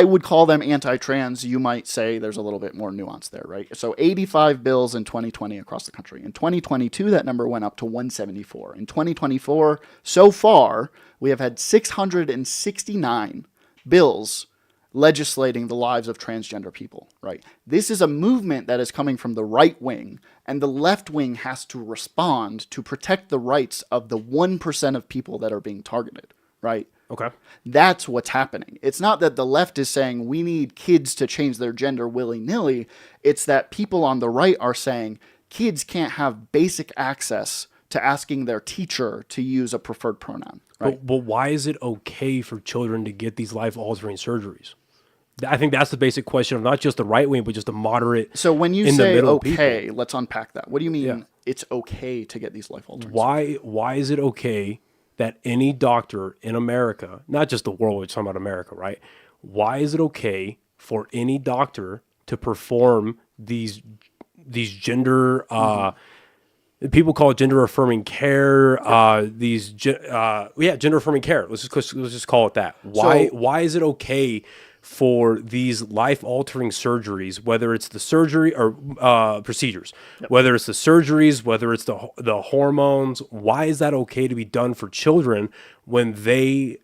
I would call them anti-trans. You might say there's a little bit more nuance there, right? So 85 bills in 2020 across the country. In 2022, that number went up to 174. In 2024, so far, we have had 669 bills legislating the lives of transgender people, right? This is a movement that is coming from the right wing, and the left wing has to respond to protect the rights of the 1% of people that are being targeted, right? Okay. That's what's happening. It's not that the left is saying we need kids to change their gender willy-nilly. It's that people on the right are saying kids can't have basic access to asking their teacher to use a preferred pronoun, right? But why is it okay for children to get these life-altering surgeries? I think that's the basic question of not just the right wing, but just the moderate. So when you in the say middle okay, people. let's unpack that. What do you mean Yeah. it's okay to get these life-altering? Why is it okay that any doctor in America, not just the world, we're talking about America, right? Why is it okay for any doctor to perform these gender people call it gender affirming care, gender affirming care. Let's just call it that. Why is it okay for these life-altering surgeries, whether it's the surgery or procedures, whether it's the surgeries, whether it's the hormones? Why is that okay to be done for children when they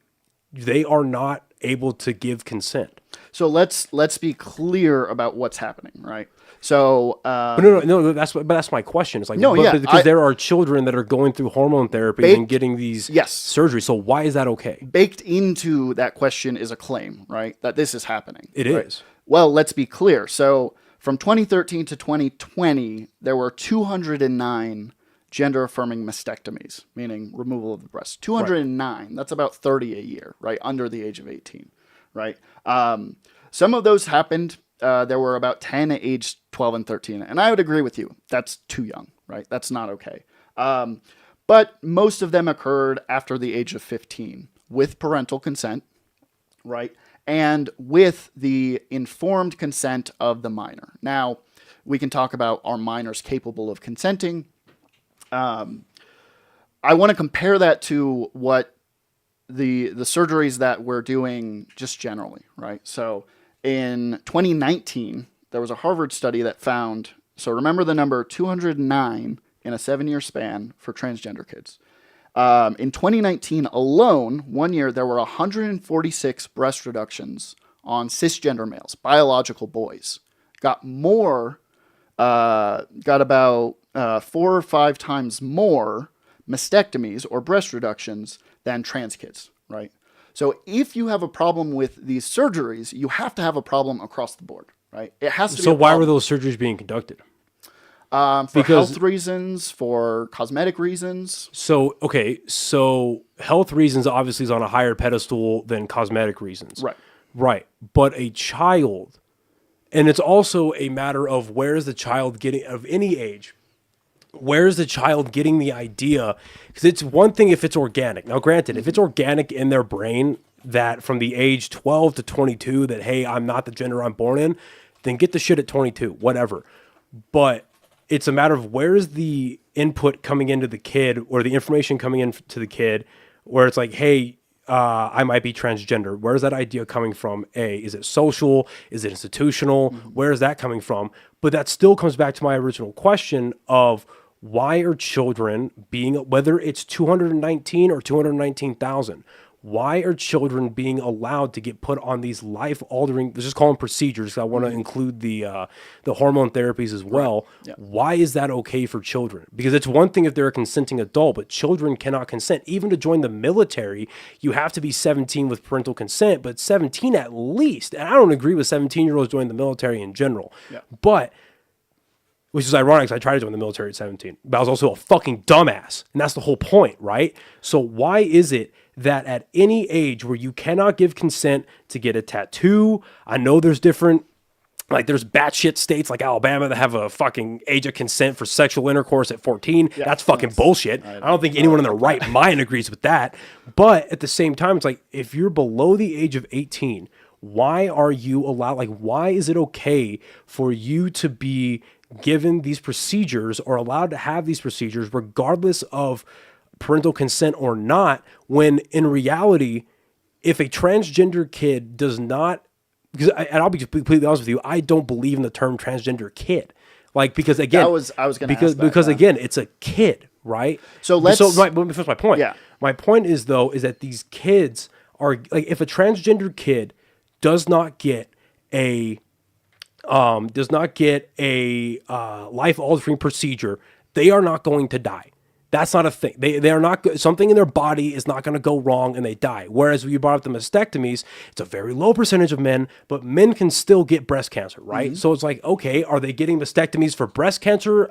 are not able to give consent? So let's be clear about what's happening, right? So But no, that's my question. It's like, because there are children that are going through hormone therapy and getting these surgeries. So why is that okay? Baked into that question is a claim, right? That this is happening. It right? is. Well, let's be clear. So from 2013 to 2020, there were 209 gender-affirming mastectomies, meaning removal of the breast. 209. Right. That's about 30 a year, right? Under the age of 18, right? Some of those happened. There were about 10 at age 12 and 13. And I would agree with you. That's too young, right? That's not okay. But most of them occurred after the age of 15 with parental consent, right? And with the informed consent of the minor. Now, we can talk about, are minors capable of consenting? I want to compare that to what the surgeries that we're doing just generally, right? So in 2019, there was a Harvard study that found, so remember the number 209 in a 7-year span for transgender kids. In 2019 alone, 1 year, there were 146 breast reductions on cisgender males, biological boys. Got about 4 or 5 times more mastectomies or breast reductions than trans kids, right? So if you have a problem with these surgeries, you have to have a problem across the board, right? It has to be. So why were those surgeries being conducted? For health reasons, for cosmetic reasons. So, okay, so health reasons obviously is on a higher pedestal than cosmetic reasons. Right. Right. But a child, and it's also a matter of where is the child getting, of any age, where is the child getting the idea? Because it's one thing if it's organic. Now, granted, if it's organic in their brain that from the age 12 to 22 that, hey, I'm not the gender I'm born in, then get the shit at 22, whatever. But it's a matter of where is the input coming into the kid or the information coming into the kid where it's like, hey, I might be transgender. Where is that idea coming from? Is it social? Is it institutional? Where is that coming from? But that still comes back to my original question of why are children being, whether it's 219 or 219,000, why are children being allowed to get put on these life-altering, let's just call them procedures, I want to include the hormone therapies as well. Right. Yeah. Why is that okay for children? Because it's one thing if they're a consenting adult, but children cannot consent. Even to join the military, you have to be 17 with parental consent, but 17 at least. And I don't agree with 17-year-olds joining the military in general. Yeah. But, which is ironic because I tried to join the military at 17, but I was also a fucking dumbass. And that's the whole point, right? So why is it that at any age where you cannot give consent to get a tattoo, I know there's different, like there's batshit states like Alabama that have a fucking age of consent for sexual intercourse at 14. Yeah, that's fucking bullshit. I don't think anyone in their right mind agrees with that. But at the same time, it's like, if you're below the age of 18, why are you allowed, like, why is it okay for you to be given these procedures or allowed to have these procedures regardless of parental consent or not, when in reality, if a transgender kid does not because and I'll be completely honest with you, I don't believe in the term transgender kid. Like, because again, I was going to ask that, because again, it's a kid, right? So let's let me finish my point. Yeah. My point is though, is that these kids are like, if a transgender kid does not get a life altering procedure, they are not going to die. That's not a thing. They are not something in their body is not going to go wrong and they die. Whereas when you brought up the mastectomies, it's a very low percentage of men, but men can still get breast cancer, right? So it's like, okay, are they getting mastectomies for breast cancer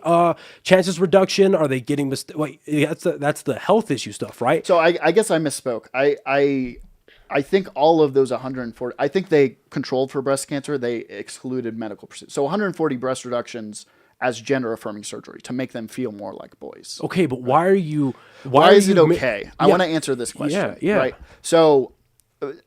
chances reduction? Are they getting that's the health issue stuff, right? So I guess I misspoke. I think all of those 140, I think they controlled for breast cancer. They excluded medical procedures. So 140 breast reductions as gender affirming surgery to make them feel more like boys. Okay, but why are you? Why is it okay? I want to answer this question. Yeah. Right. So,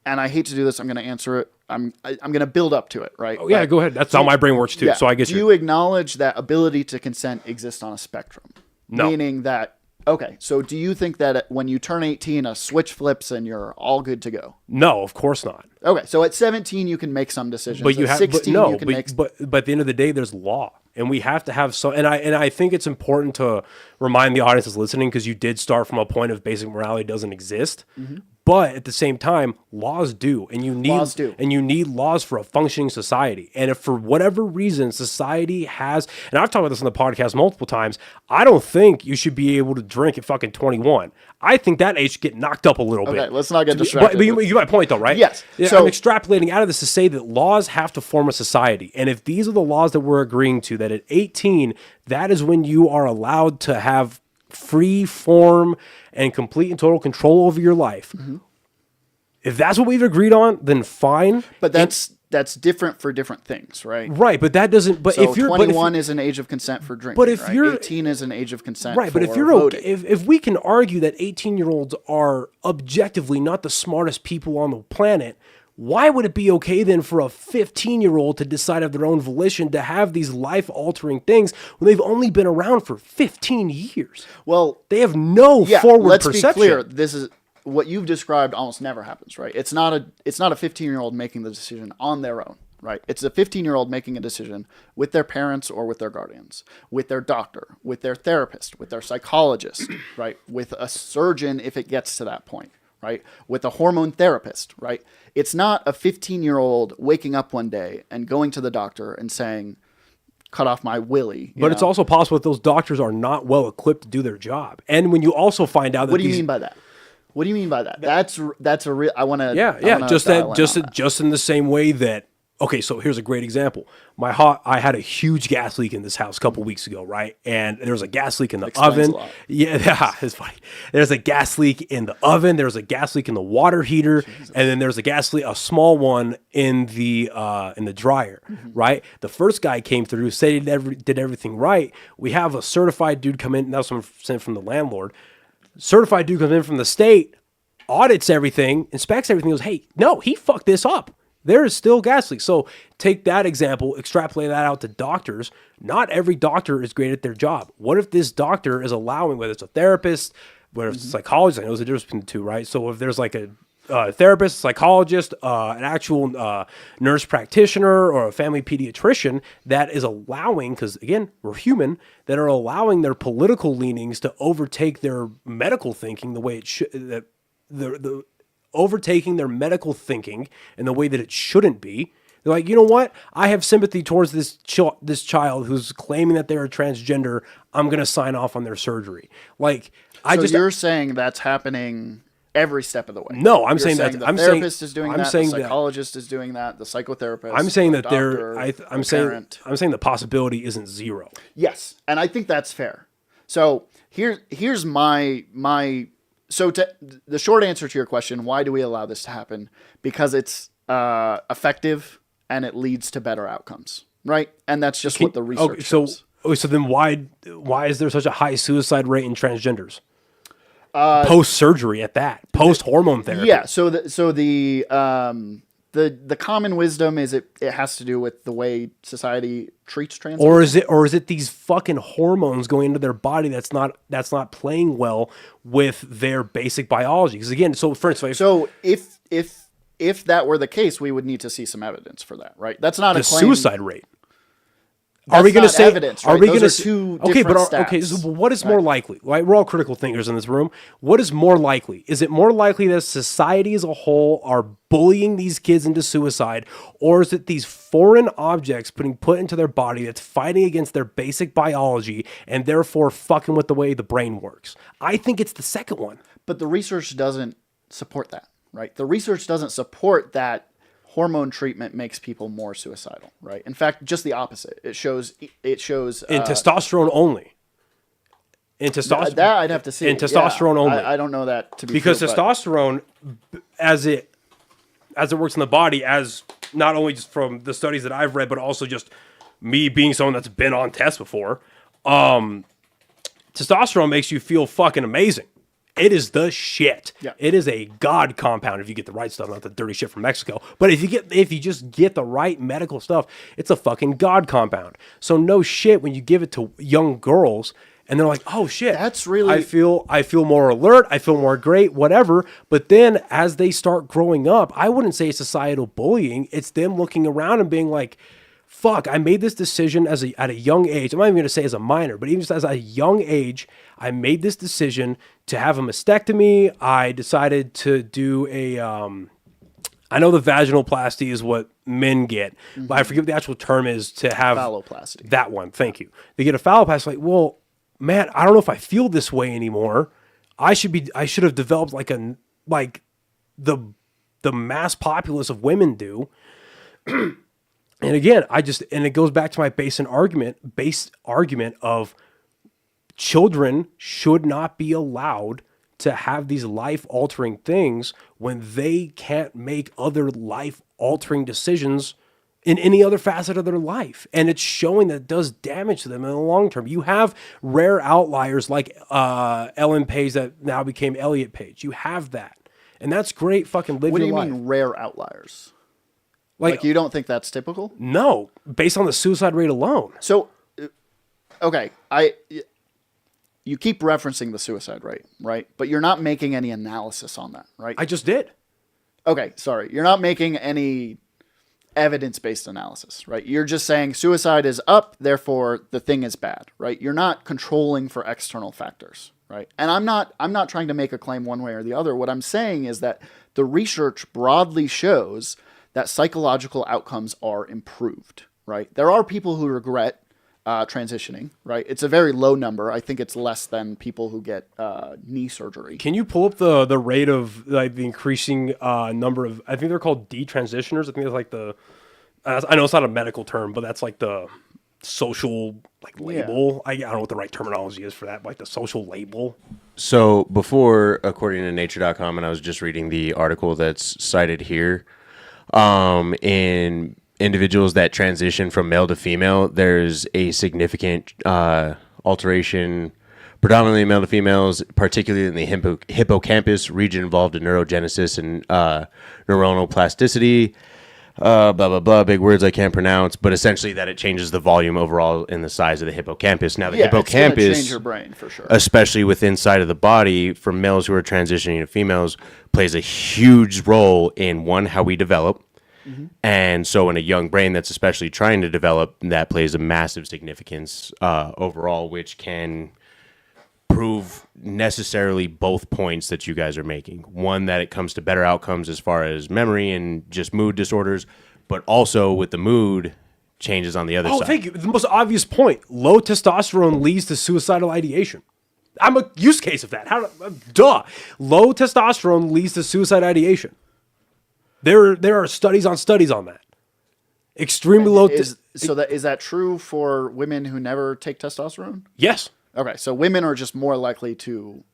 and I hate to do this. I'm going to answer it. I'm going to build up to it. Right. Oh, yeah, go ahead. That's how my brain works too. Yeah. So I guess do you acknowledge that ability to consent exists on a spectrum? No. Meaning that. Okay, so do you think that when you turn 18, a switch flips and you're all good to go? No, of course not. Okay, so at 17 you can make some decisions. But you at have 16 you can make. But at the end of the day, there's law, and we have to have some. And I think it's important to remind the audience that's listening, because you did start from a point of basic morality doesn't exist. But at the same time, laws do, and you need laws for a functioning society. And if for whatever reason society has, and I've talked about this on the podcast multiple times, I don't think you should be able to drink at fucking 21. I think that age should get knocked up a little bit. Okay, let's not get distracted. But you get my point though, right? Yes. Yeah, So I'm extrapolating out of this to say that laws have to form a society. And if these are the laws that we're agreeing to, that at 18, that is when you are allowed to have free form and complete and total control over your life. If that's what we've agreed on, then fine. But that's different for different things, right? Right, but that doesn't. But So if you're 21 is an age of consent for drinking. But if right? you're 18 is an age of consent. right, but if for you're voting. okay, if we can argue that 18-year-olds are objectively not the smartest people on the planet, why would it be okay then for a 15-year-old to decide of their own volition to have these life-altering things when they've only been around for 15 years? Well, They have no forward let's perception. be clear. This is what you've described almost never happens, right? It's not a 15-year-old making the decision on their own, right? It's a 15-year-old making a decision with their parents or with their guardians, with their doctor, with their therapist, with their psychologist, right? With a surgeon if it gets to that point, right? With a hormone therapist, right? It's not a 15-year-old waking up one day and going to the doctor and saying, cut off my willy. But it's also possible that those doctors are not well equipped to do their job. And when you also find out that What do you mean by that? What do you mean by that? That's a real. I want to. Just in the same way that. Okay, so here's a great example. I had a huge gas leak in this house a couple weeks ago, right? And there was a gas leak in the oven. A lot. Yeah, it's funny. There's a gas leak in the oven. There's a gas leak in the water heater, and then there's a gas leak, a small one in the dryer, right? The first guy came through, said he did everything right. We have a certified dude come in. That's someone sent from the landlord. Certified dude comes in from the state, audits everything, inspects everything, goes, hey, no, he fucked this up. There is still gas leaks. So take that example, extrapolate that out to doctors. Not every doctor is great at their job. What if this doctor is allowing, whether it's a therapist, whether it's a psychologist, I know there's a difference between the two, right? So if there's like a therapist, psychologist, an actual nurse practitioner, or a family pediatrician that is allowing, because again, we're human, that are allowing their political leanings to overtake their medical thinking the way it should, that the overtaking their medical thinking in the way that it shouldn't be. They're like, you know what? I have sympathy towards this child who's claiming that they're a transgender. I'm going to sign off on their surgery. Like, you're saying that's happening every step of the way. No, I'm saying that the therapist is doing that. The psychologist is doing that. The psychotherapist. I'm saying that I'm saying the possibility isn't zero. Yes, and I think that's fair. So here's my. So the short answer to your question: why do we allow this to happen? Because it's effective and it leads to better outcomes, right? And that's just what the research shows. So then why is there such a high suicide rate in transgenders? Post surgery at that, post hormone therapy. Yeah. So the common wisdom is it has to do with the way society treats trans people. Or is it these fucking hormones going into their body that's not playing well with their basic biology? Because again, so for instance, so if if that were the case, we would need to see some evidence for that, right? That's not The a claim. suicide rate. That's Are we going to not say evidence, right? Are we Those going are to two okay? different Okay. stats. So what is more likely? Right, we're all critical thinkers in this room. What is more likely? Is it more likely that society as a whole are bullying these kids into suicide, or is it these foreign objects put into their body that's fighting against their basic biology and therefore fucking with the way the brain works? I think it's the second one. But the research doesn't support that, right? The research doesn't support that hormone treatment makes people more suicidal, right? In fact, just the opposite. It shows In testosterone only. In that I'd have to see. In testosterone only. I don't know that to be because true, testosterone, as it works in the body, as not only just from the studies that I've read, but also just me being someone that's been on tests before, testosterone makes you feel fucking amazing. It is the shit. Yeah. It is a god compound if you get the right stuff, not the dirty shit from Mexico. But if you just get the right medical stuff, it's a fucking god compound. So no shit when you give it to young girls and they're like, "Oh shit, that's really I feel more alert, I feel more great, whatever." But then as they start growing up, I wouldn't say it's societal bullying. It's them looking around and being like, fuck, I made this decision at a young age. I'm not even going to say as a minor, but even just as a young age, I made this decision to have a mastectomy. I decided to do I know the vaginoplasty is what men get, but I forget what the actual term is to have phalloplasty. That one, thank you. They get a phalloplasty. Like, well, man, I don't know if I feel this way anymore. I should have developed like the mass populace of women do. And again, it goes back to my base argument of children should not be allowed to have these life-altering things when they can't make other life-altering decisions in any other facet of their life. And it's showing that it does damage to them in the long term. You have rare outliers like Ellen Page that now became Elliot Page. You have that. And that's great. Fucking live your life. What do you mean rare outliers? Like you don't think that's typical? No, based on the suicide rate alone. So, okay, you keep referencing the suicide rate, right? But you're not making any analysis on that, right? I just did. Okay, sorry. You're not making any evidence-based analysis, right? You're just saying suicide is up, therefore the thing is bad, right? You're not controlling for external factors, right? And I'm not trying to make a claim one way or the other. What I'm saying is that the research broadly shows that psychological outcomes are improved, right? There are people who regret transitioning, right? It's a very low number. I think it's less than people who get knee surgery. Can you pull up the rate of like the increasing number of, I think they're called detransitioners. I think that's like I know it's not a medical term, but that's like the social like label. Yeah. I don't know what the right terminology is for that, but like the social label. So before, according to nature.com, and I was just reading the article that's cited here, in individuals that transition from male to female, there's a significant alteration, predominantly in male to females, particularly in the hippocampus region involved in neurogenesis and neuronal plasticity. Blah, blah, blah, big words I can't pronounce, but essentially that it changes the volume overall in the size of the hippocampus. Now, the hippocampus, it's change your brain for sure, especially with inside of the body, for males who are transitioning to females, plays a huge role in, one, how we develop. Mm-hmm. And so in a young brain that's especially trying to develop, that plays a massive significance overall, which can prove necessarily both points that you guys are making. One, that it comes to better outcomes as far as memory and just mood disorders, but also with the mood changes on the other side. Oh, thank you. The most obvious point. Low testosterone leads to suicidal ideation. I'm a use case of that. Duh. Low testosterone leads to suicide ideation. There are studies on that. Extremely low. Is that true for women who never take testosterone? Yes. Okay, so women are just more likely to.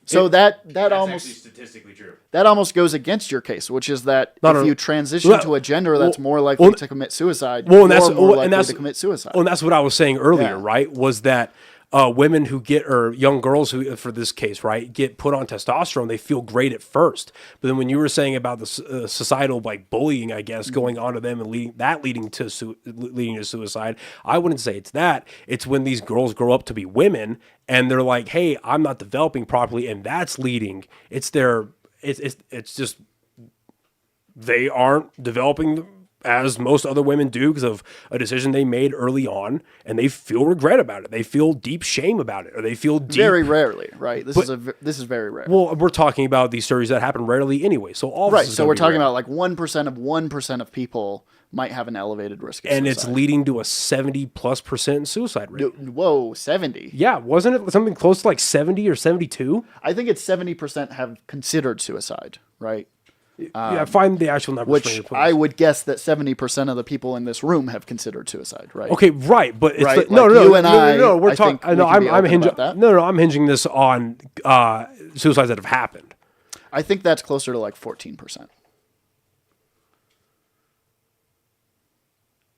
So that's almost statistically true. That almost goes against your case, which is that if you transition to a gender that's more likely to commit suicide, you're more likely to commit suicide. Well, and that's what I was saying earlier, right? Was that women who get, or young girls who, for this case, right, get put on testosterone, they feel great at first. But then when you were saying about the societal like bullying, I guess, going on to them and leading to suicide, I wouldn't say it's that. It's when these girls grow up to be women and they're like, hey, I'm not developing properly, and that's leading. It's just they aren't developing as most other women do because of a decision they made early on, and they feel regret about it. They feel deep shame about it, or they feel deep. Very rarely, right? This is very rare. Well, we're talking about these surgeries that happen rarely anyway. So all right. So we're talking about like 1% of people might have an elevated risk of and suicide. It's leading to a 70+% suicide rate. Whoa, 70. Yeah, wasn't it something close to like 70 or 72? I think it's 70% have considered suicide, right? Yeah, find the actual numbers. Which I would guess that 70% of the people in this room have considered suicide, right? Okay, right, but it's right? like, no, we're talking. No, I'm hinging this on suicides that have happened. I think that's closer to like 14%.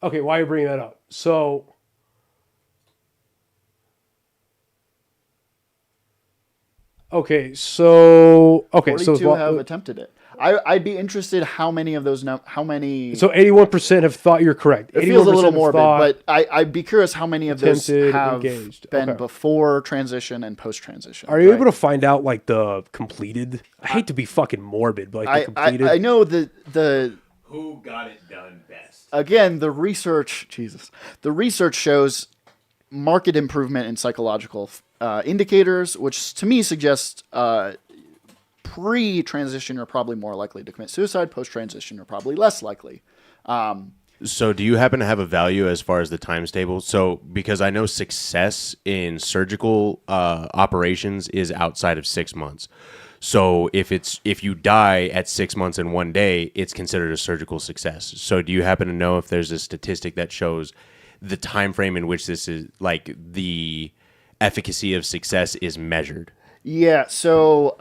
Okay, why are you bringing that up? So, okay, so 42 have attempted it. I'd be interested how many of those how many. So 81% have thought you're correct. It feels a little morbid, but I'd be curious how many of those have been before transition and post transition. Are you able to find out like the completed? I hate to be fucking morbid, but like the completed. I know the who got it done best. Again, the research shows marked improvement in psychological indicators, which to me suggests pre-transition you're probably more likely to commit suicide. Post-transition you're probably less likely. So do you happen to have a value as far as the times table? So because I know success in surgical operations is outside of 6 months. So if you die at 6 months and 1 day, it's considered a surgical success. So do you happen to know if there's a statistic that shows the time frame in which this is like the efficacy of success is measured? Yeah, so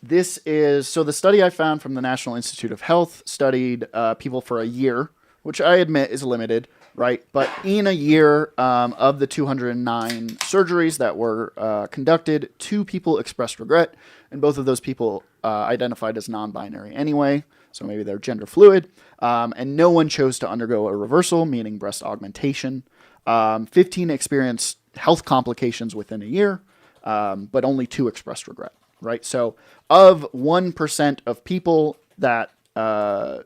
the study I found from the National Institute of Health studied people for a year, which I admit is limited, right? But in a year of the 209 surgeries that were conducted, 2 people expressed regret, and both of those people identified as non-binary anyway, so maybe they're gender fluid, and no one chose to undergo a reversal, meaning breast augmentation. 15 experienced health complications within a year. But only 2 expressed regret, right? So of 1% of people that are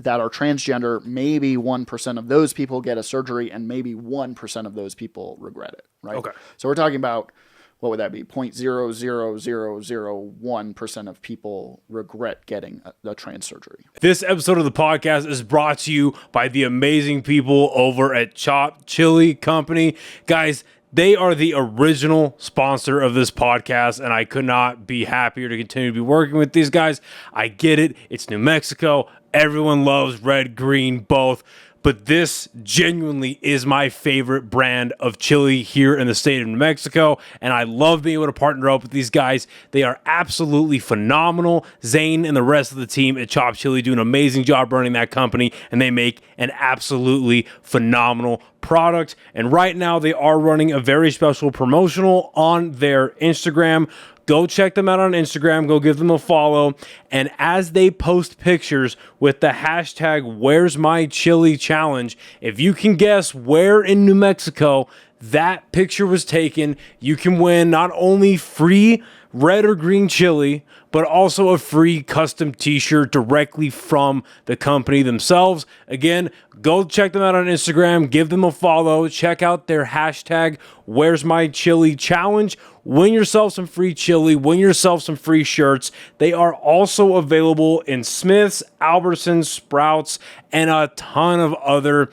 transgender, maybe 1% of those people get a surgery and maybe 1% of those people regret it, right? Okay. So we're talking about, what would that be? 0.00001% of people regret getting a trans surgery. This episode of the podcast is brought to you by the amazing people over at Chop Chili Company. Guys, they are the original sponsor of this podcast, and I could not be happier to continue to be working with these guys. I get it. It's New Mexico. Everyone loves red, green, both. But this genuinely is my favorite brand of chili here in the state of New Mexico, and I love being able to partner up with these guys. They are absolutely phenomenal. Zane and the rest of the team at Chop Chili do an amazing job running that company, and they make an absolutely phenomenal product. And right now they are running a very special promotional on their Instagram. Go check them out on Instagram. Go give them a follow. And as they post pictures with the hashtag Where's My Chili Challenge, if you can guess where in New Mexico that picture was taken, you can win not only free red or green chili, but also a free custom t-shirt directly from the company themselves. Again, go check them out on Instagram, give them a follow, check out their hashtag Where's My Chili Challenge. Win yourself some free chili, win yourself some free shirts. They are also available in Smith's, Albertsons, Sprouts, and a ton of other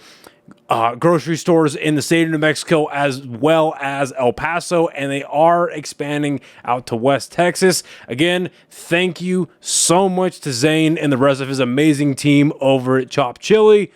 grocery stores in the state of New Mexico, as well as El Paso, and they are expanding out to West Texas. Again, thank you so much to Zane and the rest of his amazing team over at Chop Chili.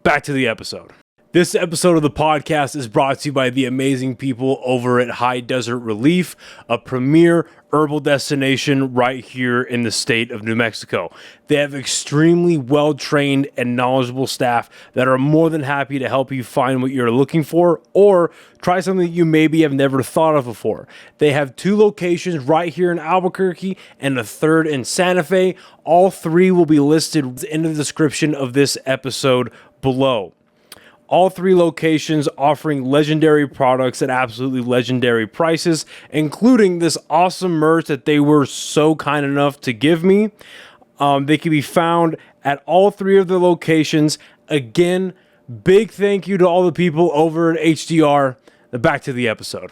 Back to the episode. This episode of the podcast is brought to you by the amazing people over at High Desert Relief, a premier herbal destination right here in the state of New Mexico. They have extremely well-trained and knowledgeable staff that are more than happy to help you find what you're looking for or try something that you maybe have never thought of before. They have 2 locations right here in Albuquerque and a 3rd in Santa Fe. All 3 will be listed in the description of this episode below. All 3 locations offering legendary products at absolutely legendary prices, including this awesome merch that they were so kind enough to give me. They can be found at all 3 of the locations. Again, big thank you to all the people over at HDR. Back to the episode.